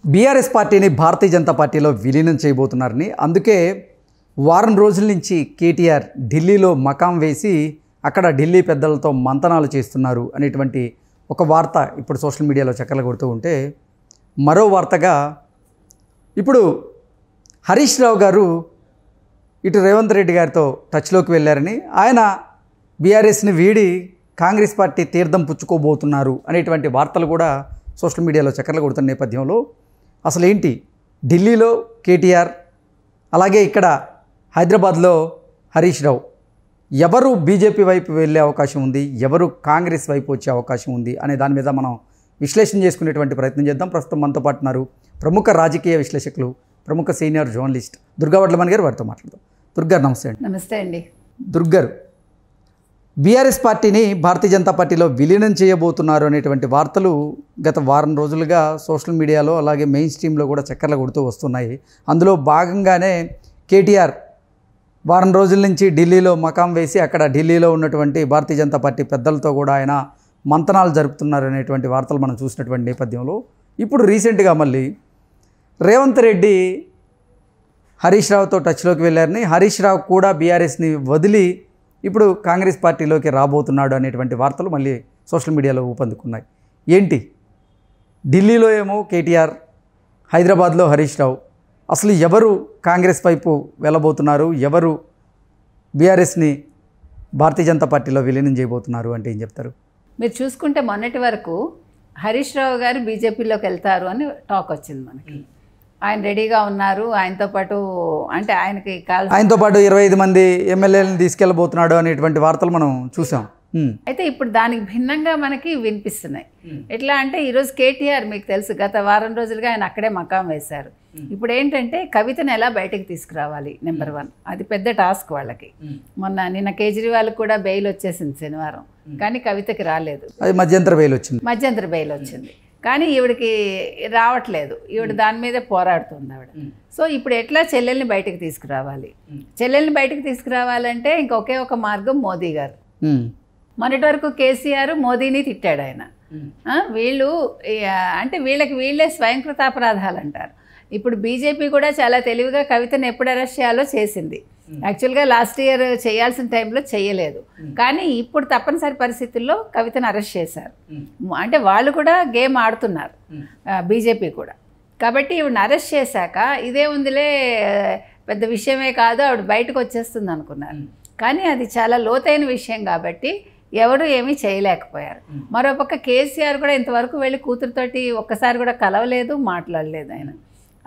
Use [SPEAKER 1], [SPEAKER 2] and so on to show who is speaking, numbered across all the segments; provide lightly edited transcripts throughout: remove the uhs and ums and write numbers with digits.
[SPEAKER 1] BRS పార్టీని భారతీయ జనతా పార్టీలో విలీనం చేయబోతున్నారని, అందుకే వారం రోజుల నుంచి కేటీఆర్ ఢిల్లీలో మకాం వేసి అక్కడ ఢిల్లీ పెద్దలతో మంతనాలు చేస్తున్నారు అనేటువంటి ఒక వార్త ఇప్పుడు సోషల్ మీడియాలో చక్కర్లు కొడుతూ ఉంటే, మరో వార్తగా ఇప్పుడు హరీష్ రావు గారు ఇటు రేవంత్ రెడ్డి గారితో టచ్లోకి వెళ్ళారని, ఆయన బీఆర్ఎస్ని వీడి కాంగ్రెస్ పార్టీ తీర్థం పుచ్చుకోబోతున్నారు అనేటువంటి వార్తలు కూడా సోషల్ మీడియాలో చక్కర్లు కొడుతున్న నేపథ్యంలో అసలు ఏంటి ఢిల్లీలో కేటీఆర్, అలాగే ఇక్కడ హైదరాబాద్లో హరీష్ రావు, ఎవరు బీజేపీ వైపు వెళ్ళే అవకాశం ఉంది, ఎవరు కాంగ్రెస్ వైపు వచ్చే అవకాశం ఉంది అనే దాని మీద మనం విశ్లేషణ చేసుకునేటువంటి ప్రయత్నం చేద్దాం. ప్రస్తుతం మనతో పాటు ఉన్నారు ప్రముఖ రాజకీయ విశ్లేషకులు, ప్రముఖ సీనియర్ జర్నలిస్ట్ దుర్గా వడ్లమణి గారు. వారితో మాట్లాడదాం. దుర్గా నమస్తే అండి.
[SPEAKER 2] నమస్తే అండి.
[SPEAKER 1] దుర్గారు, బీఆర్ఎస్ పార్టీని భారతీయ జనతా పార్టీలో విలీనం చేయబోతున్నారు అనేటువంటి వార్తలు గత వారం రోజులుగా సోషల్ మీడియాలో అలాగే మెయిన్ స్ట్రీమ్లో కూడా చక్కర్లు కొడుతూ వస్తున్నాయి. అందులో భాగంగానే కేటీఆర్ వారం రోజుల నుంచి ఢిల్లీలో మకాం వేసి అక్కడ ఢిల్లీలో ఉన్నటువంటి భారతీయ జనతా పార్టీ పెద్దలతో కూడా ఆయన మంతనాలు జరుపుతున్నారు అనేటువంటి వార్తలు మనం చూసినటువంటి నేపథ్యంలో ఇప్పుడు రీసెంట్గా మళ్ళీ రేవంత్ రెడ్డి హరీష్ రావుతో టచ్లోకి వెళ్ళారని, హరీష్ రావు కూడా బీఆర్ఎస్ని వదిలి ఇప్పుడు కాంగ్రెస్ పార్టీలోకి రాబోతున్నాడు అనేటువంటి వార్తలు మళ్ళీ సోషల్ మీడియాలో ఊపందుకున్నాయి. ఏంటి ఢిల్లీలో ఏమో కేటీఆర్, హైదరాబాద్లో హరీష్ రావు, అసలు ఎవరు కాంగ్రెస్ వైపు వెళ్ళబోతున్నారు, ఎవరు బీఆర్ఎస్ని భారతీయ జనతా పార్టీలో విలీనం చేయబోతున్నారు అంటే ఏం చెప్తారు?
[SPEAKER 2] మీరు చూసుకుంటే మొన్నటి వరకు హరీష్ రావు గారు బీజేపీలోకి వెళ్తారు అని టాక్ వచ్చింది మనకి. ఆయన రెడీగా ఉన్నారు, ఆయనతో పాటు అంటే ఆయనతో
[SPEAKER 1] పాటు 25 మంది ఎమ్మెల్యేలను తీసుకెళ్ళబోతున్నాడు అనేటువంటి వార్తలు మనం చూసాం.
[SPEAKER 2] అయితే ఇప్పుడు దానికి భిన్నంగా మనకి వినిపిస్తున్నాయి. ఎట్లా అంటే ఈరోజు కేటీఆర్ మీకు తెలుసు గత వారం రోజులుగా ఆయన అక్కడే మకాం వేశారు. ఇప్పుడు ఏంటంటే కవితను ఎలా బయటకు తీసుకురావాలి, నెంబర్ 1 అది పెద్ద టాస్క్ వాళ్ళకి. నిన్న కేజ్రీవాల్ కూడా బెయిల్ వచ్చేసింది శనివారం, కానీ కవితకి రాలేదు.
[SPEAKER 1] అది మధ్యంతర
[SPEAKER 2] బెయిల్ వచ్చింది కానీ ఈవిడికి రావట్లేదు. ఈవిడ దాని మీదే పోరాడుతుంది ఆవిడ. సో ఇప్పుడు ఎట్లా చెల్లెల్ని బయటకు తీసుకురావాలి, చెల్లెల్ని బయటకు తీసుకురావాలంటే ఇంకొకే ఒక మార్గం మోదీ గారు. మొన్నటి వరకు కేసీఆర్ మోదీని తిట్టాడు ఆయన. వీళ్ళు అంటే వీళ్ళే స్వయంకృతాపరాధాలు అంటారు. ఇప్పుడు బీజేపీ కూడా చాలా తెలివిగా కవితను ఎప్పుడు అరెస్ట్ చేయాలో చేసింది. యాక్చువల్గా లాస్ట్ ఇయర్ చేయాల్సిన టైంలో చేయలేదు, కానీ ఇప్పుడు తప్పనిసరి పరిస్థితుల్లో కవితను అరెస్ట్ చేశారు. అంటే వాళ్ళు కూడా గేమ్ ఆడుతున్నారు, బీజేపీ కూడా. కాబట్టి ఈవిడని అరెస్ట్ చేశాక ఇదే ఉందిలే, పెద్ద విషయమే కాదు, ఆవిడ బయటకు వచ్చేస్తుంది అనుకున్నారు. కానీ అది చాలా లోతైన విషయం కాబట్టి ఎవరు ఏమీ చేయలేకపోయారు. మరోపక్క కేసీఆర్ కూడా ఇంతవరకు వెళ్ళి కూతురుతోటి ఒక్కసారి కూడా కలవలేదు, మాట్లాడలేదు ఆయన.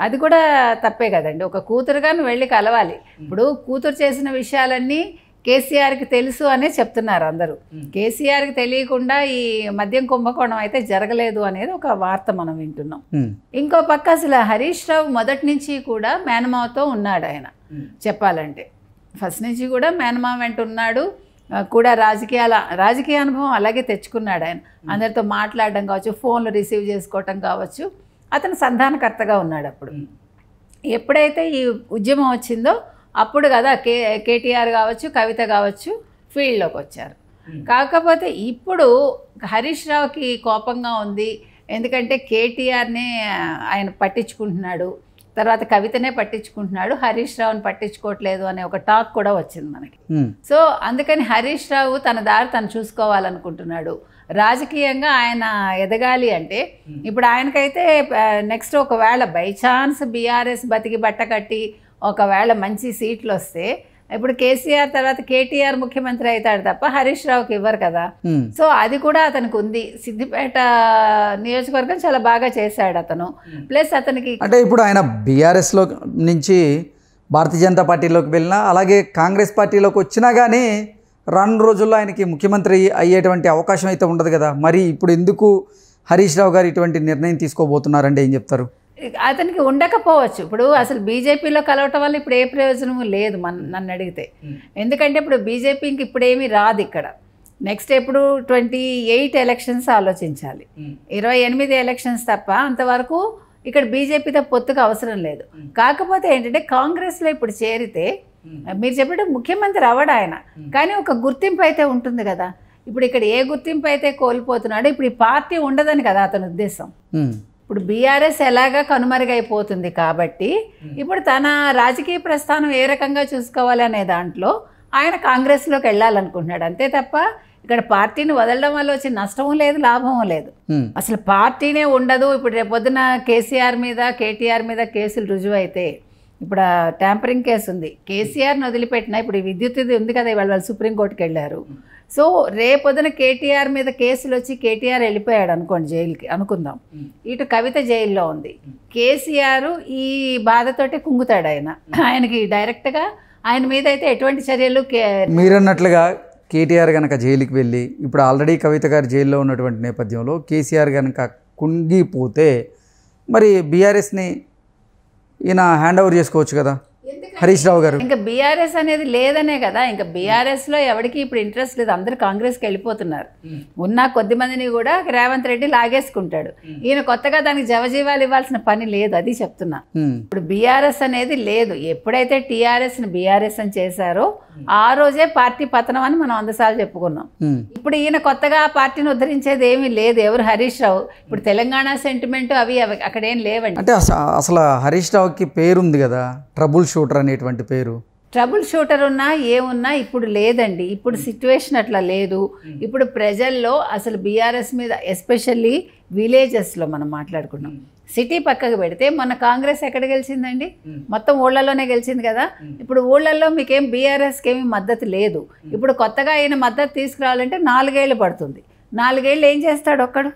[SPEAKER 2] అది కూడా తప్పే కదండి. ఒక కూతురుగా నువ్వు వెళ్ళి కలవాలి. ఇప్పుడు కూతురు చేసిన విషయాలన్నీ కేసీఆర్కి తెలుసు అనే చెప్తున్నారు అందరూ. కేసీఆర్కి తెలియకుండా ఈ మద్యం కుంభకోణం అయితే జరగలేదు అనేది ఒక వార్త మనం వింటున్నాం. ఇంకో పక్క అసలు హరీష్ రావు మొదటి నుంచి కూడా మేనమావతో ఉన్నాడు ఆయన. చెప్పాలంటే ఫస్ట్ నుంచి కూడా మేనమావ వెంట ఉన్నాడు కూడా. రాజకీయ అనుభవం అలాగే తెచ్చుకున్నాడు ఆయన. అందరితో మాట్లాడడం కావచ్చు, ఫోన్లు రిసీవ్ చేసుకోవటం కావచ్చు, అతను సంధానకర్తగా ఉన్నాడు. అప్పుడు ఎప్పుడైతే ఈ ఉద్యమం వచ్చిందో అప్పుడు కదా కేటీఆర్ కావచ్చు, కవిత కావచ్చు ఫీల్డ్లోకి వచ్చారు. కాకపోతే ఇప్పుడు హరీష్ రావుకి కోపంగా ఉంది, ఎందుకంటే కేటీఆర్నే ఆయన పట్టించుకుంటున్నాడు, తర్వాత కవితనే పట్టించుకుంటున్నాడు, హరీష్ రావుని పట్టించుకోవట్లేదు అనే ఒక టాక్ కూడా వచ్చింది మనకి. సో అందుకని హరీష్ రావు తన దారి తను చూసుకోవాలనుకుంటున్నాడు. రాజకీయంగా ఆయన ఎదగాలి అంటే ఇప్పుడు ఆయనకైతే నెక్స్ట్ ఒకవేళ బై ఛాన్స్ బీఆర్ఎస్ బతికి బట్ట కట్టి ఒకవేళ మంచి సీట్లు వస్తే ఇప్పుడు కేసీఆర్ తర్వాత కేటీఆర్ ముఖ్యమంత్రి అవుతాడు తప్ప హరీష్ రావుకి ఇవ్వరు కదా. సో అది కూడా అతనికి ఉంది. సిద్దిపేట నియోజకవర్గం చాలా బాగా చేశాడు అతను. ప్లస్ అతనికి
[SPEAKER 1] అంటే ఇప్పుడు ఆయన బీఆర్ఎస్లో నుంచి భారతీయ జనతా పార్టీలోకి వెళ్ళినా, అలాగే కాంగ్రెస్ పార్టీలోకి వచ్చినా కానీ రాను రోజుల్లో ఆయనకి ముఖ్యమంత్రి అయ్యేటువంటి అవకాశం అయితే ఉండదు కదా. మరి ఇప్పుడు ఎందుకు హరీష్ రావు గారు ఇటువంటి నిర్ణయం తీసుకోబోతున్నారంటే ఏం చెప్తారు?
[SPEAKER 2] అతనికి ఉండకపోవచ్చు. ఇప్పుడు అసలు బీజేపీలో కలవటం వల్ల ఇప్పుడు ఏ ప్రయోజనము లేదు నన్ను అడిగితే. ఎందుకంటే ఇప్పుడు బీజేపీకి ఇప్పుడేమీ రాదు ఇక్కడ. నెక్స్ట్ ఎప్పుడు 28 ఎలక్షన్స్ ఆలోచించాలి, 28 ఎలక్షన్స్ తప్ప అంతవరకు ఇక్కడ బీజేపీతో పొత్తుకు అవసరం లేదు. కాకపోతే ఏంటంటే కాంగ్రెస్లో ఇప్పుడు చేరితే మీరు చెప్పినట్టు ముఖ్యమంత్రి అవ్వడు ఆయన, కానీ ఒక గుర్తింపు అయితే ఉంటుంది కదా. ఇప్పుడు ఇక్కడ ఏ గుర్తింపు అయితే కోల్పోతున్నాడో ఇప్పుడు ఈ పార్టీ ఉండదని కదా అతని ఉద్దేశం. ఇప్పుడు బీఆర్ఎస్ ఎలాగా కనుమరుగైపోతుంది కాబట్టి ఇప్పుడు తన రాజకీయ ప్రస్థానం ఏ రకంగా చూసుకోవాలి అనే దాంట్లో ఆయన కాంగ్రెస్లోకి వెళ్ళాలనుకుంటున్నాడు. అంతే తప్ప ఇక్కడ పార్టీని వదలడం వల్ల వచ్చే నష్టము లేదు, లాభము లేదు. అసలు పార్టీనే ఉండదు. ఇప్పుడు రేపొద్దున కేసీఆర్ మీద కేటీఆర్ మీద కేసులు రుజువు అయితే, ఇప్పుడు ట్యాంపరింగ్ కేసు ఉంది, కేసీఆర్ని వదిలిపెట్టినా ఇప్పుడు ఈ విద్యుత్ ఇది ఉంది కదా, ఇవాళ వాళ్ళు సుప్రీంకోర్టుకి వెళ్ళారు. సో రేపొద్దున కేటీఆర్ మీద కేసులు వచ్చి కేటీఆర్ వెళ్ళిపోయాడు అనుకోండి జైలుకి అనుకుందాం, ఇటు కవిత జైల్లో ఉంది, కేసీఆర్ ఈ బాధతోటి కుంగుతాడు. ఆయనకి డైరెక్ట్గా ఆయన మీద అయితే ఎటువంటి చర్యలు
[SPEAKER 1] మీరన్నట్లుగా కేటీఆర్ కనుక జైలుకి వెళ్ళి ఇప్పుడు ఆల్రెడీ కవిత గారు జైల్లో ఉన్నటువంటి నేపథ్యంలో కేసీఆర్ కనుక కుంగిపోతే మరి బీఆర్ఎస్ని ఈయన హ్యాండ్ ఓవర్ చేసుకోవచ్చు కదా హరీష్ రావు గారు.
[SPEAKER 2] ఇంకా బీఆర్ఎస్ అనేది లేదనే కదా, ఇంకా బీఆర్ఎస్లో ఎవరికి ఇప్పుడు ఇంట్రెస్ట్ లేదు, అందరూ కాంగ్రెస్కి వెళ్ళిపోతున్నారు. ఉన్న కొద్ది మందిని కూడా రేవంత్ రెడ్డి లాగేసుకుంటాడు. ఈయన కొత్తగా దానికి జవజీవాలు ఇవ్వాల్సిన పని లేదు, అది చెప్తున్నా. ఇప్పుడు బీఆర్ఎస్ అనేది లేదు. ఎప్పుడైతే టీఆర్ఎస్ని బీఆర్ఎస్ అని చేశారో ఆ రోజే పార్టీ పతనం అని మనం 100 సార్లు చెప్పుకున్నాం. ఇప్పుడు ఈయన కొత్తగా ఆ పార్టీని ఉద్ధరించేది ఏమీ లేదు. ఎవరు హరీష్ రావు. ఇప్పుడు తెలంగాణ సెంటిమెంట్ అవి అక్కడ ఏం లేవండి.
[SPEAKER 1] అంటే అసలు హరీష్ రావుకి పేరుంది కదా, ట్రబుల్ షూటర్ అనేటువంటి పేరు.
[SPEAKER 2] ట్రబుల్ షూటర్ ఉన్నా ఏమున్నా ఇప్పుడు లేదండి. ఇప్పుడు సిచ్యువేషన్ అట్లా లేదు. ఇప్పుడు ప్రజల్లో అసలు బీఆర్ఎస్ మీద ఎస్పెషల్లీ విలేజెస్లో మనం మాట్లాడుకున్నాం. సిటీ పక్కకు పెడితే మన కాంగ్రెస్ ఎక్కడ గెలిచిందండి? మొత్తం ఊళ్ళల్లోనే గెలిచింది కదా. ఇప్పుడు ఊళ్ళల్లో మీకేం బీఆర్ఎస్కి ఏమీ మద్దతు లేదు. ఇప్పుడు కొత్తగా ఆయన మద్దతు తీసుకురావాలంటే 4 ఏళ్ళు పడుతుంది. 4 ఏళ్ళు ఏం చేస్తాడు ఒక్కడు?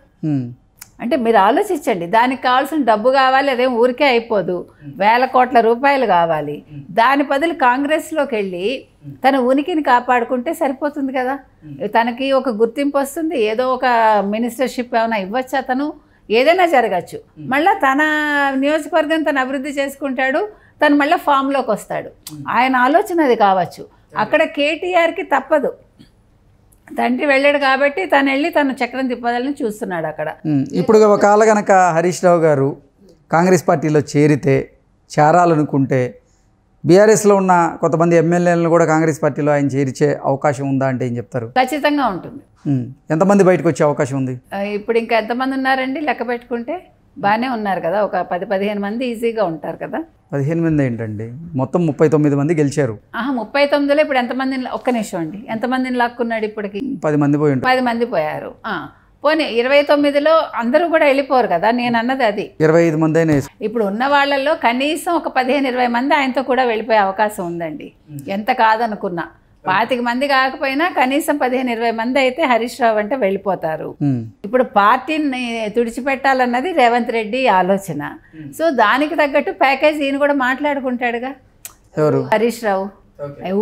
[SPEAKER 2] అంటే మీరు ఆలోచించండి. దానికి కావాల్సిన డబ్బు కావాలి, అదేం ఊరికే అయిపోదు, వేల కోట్ల రూపాయలు కావాలి. దాని బదులు కాంగ్రెస్లోకి వెళ్ళి తన ఉనికిని కాపాడుకుంటే సరిపోతుంది కదా. తనకి ఒక గుర్తింపు వస్తుంది, ఏదో ఒక మినిస్టర్షిప్ ఏమైనా ఇవ్వచ్చు, అతను ఏదైనా జరగచ్చు. మళ్ళీ తన నియోజకవర్గం తను అభివృద్ధి చేసుకుంటాడు, తను మళ్ళీ ఫామ్లోకి వస్తాడు. ఆయన ఆలోచన అది కావచ్చు. అక్కడ కేటీఆర్కి తప్పదు, తండ్రి వెళ్ళాడు కాబట్టి తను వెళ్ళి తను చక్రం తిప్పదాలని చూస్తున్నాడు అక్కడ.
[SPEAKER 1] ఇప్పుడు ఒకవేళ కనుక హరీష్ రావు గారు కాంగ్రెస్ పార్టీలో చేరాలనుకుంటే బీఆర్ఎస్లో ఉన్న కొంతమంది ఎమ్మెల్యేలను కూడా కాంగ్రెస్ పార్టీలో ఆయన చేర్చే అవకాశం ఉందా అంటే ఏం చెప్తారు?
[SPEAKER 2] ఖచ్చితంగా ఉంటుంది.
[SPEAKER 1] ఎంతమంది బయటకు వచ్చే అవకాశం ఉంది?
[SPEAKER 2] ఇప్పుడు ఇంకా ఎంతమంది ఉన్నారండి లెక్క పెట్టుకుంటే? బాగానే ఉన్నారు కదా, ఒక 10-15 మంది ఈజీగా ఉంటారు కదా.
[SPEAKER 1] 15 మంది ఏంటండి, మొత్తం 39 మంది గెలిచారు.
[SPEAKER 2] 39లో ఇప్పుడు ఎంతమందిని, ఒక్క నిమిషం అండి, ఎంతమందిని లాక్కున్నాడు ఇప్పటికి?
[SPEAKER 1] 10 మంది పోయి ఉంటారు.
[SPEAKER 2] 10 మంది పోయారు. పోనీ 29లో అందరూ కూడా వెళ్ళిపోరు కదా, నేను అన్నది అది.
[SPEAKER 1] 25 మంది అయినా
[SPEAKER 2] ఇప్పుడు ఉన్న వాళ్ళల్లో కనీసం ఒక 15-20 మంది ఆయనతో కూడా వెళ్ళిపోయే అవకాశం ఉందండి. ఎంత కాదనుకున్నా 25 మంది కాకపోయినా కనీసం 15-20 మంది అయితే హరీష్ రావు అంటే వెళ్ళిపోతారు. ఇప్పుడు పార్టీని తుడిచిపెట్టాలన్నది రేవంత్ రెడ్డి ఆలోచన. సో దానికి తగ్గట్టు ప్యాకేజ్ ఈయన కూడా మాట్లాడుకుంటాడుగా. హరీష్ రావు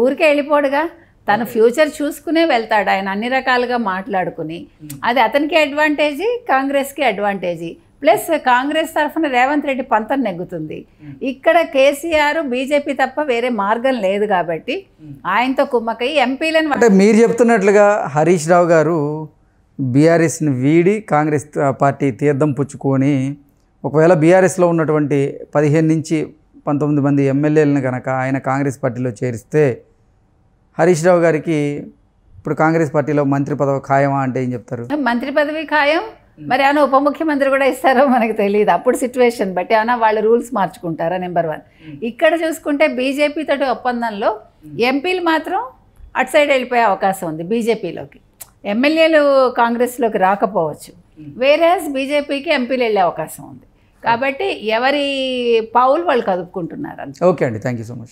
[SPEAKER 2] ఊరికే వెళ్ళిపోడుగా, తన ఫ్యూచర్ చూసుకునే వెళ్తాడు ఆయన, అన్ని రకాలుగా మాట్లాడుకుని. అది అతనికి అడ్వాంటేజీ, కాంగ్రెస్కి అడ్వాంటేజీ. ప్లస్ కాంగ్రెస్ తరఫున రేవంత్ రెడ్డి పంతం నెగ్గుతుంది. ఇక్కడ కేసీఆర్ బీజేపీ తప్ప వేరే మార్గం లేదు కాబట్టి ఆయనతో కుమ్మకై ఎంపీలను.
[SPEAKER 1] అంటే మీరు చెప్తున్నట్లుగా హరీష్ రావు గారు బీఆర్ఎస్ని వీడి కాంగ్రెస్ పార్టీ తీర్థం పుచ్చుకొని ఒకవేళ బీఆర్ఎస్లో ఉన్నటువంటి 15 నుంచి 19 మంది ఎమ్మెల్యేలను కనుక ఆయన కాంగ్రెస్ పార్టీలో చేరిస్తే హరీష్ రావు గారికి ఇప్పుడు కాంగ్రెస్ పార్టీలో మంత్రి పదవి ఖాయమా అంటే ఏం చెప్తారు? మంత్రి
[SPEAKER 2] పదవి ఖాయం. మరి ఏమైనా ఉప ముఖ్యమంత్రి కూడా ఇస్తారో మనకు తెలియదు. అప్పుడు సిచ్యువేషన్ బట్టి ఏమైనా వాళ్ళు రూల్స్ మార్చుకుంటారా? నెంబర్ 1. ఇక్కడ చూసుకుంటే బీజేపీ తోటి ఒప్పందంలో ఎంపీలు మాత్రం అటు సైడ్ వెళ్ళిపోయే అవకాశం ఉంది బీజేపీలోకి. ఎమ్మెల్యేలు కాంగ్రెస్లోకి రాకపోవచ్చు, వేరేస్ బీజేపీకి ఎంపీలు వెళ్ళే అవకాశం ఉంది. కాబట్టి ఎవరి పావులు వాళ్ళు కదుపుకుంటున్నారు.
[SPEAKER 1] ఓకే అండి, థ్యాంక్ యూ సో మచ్.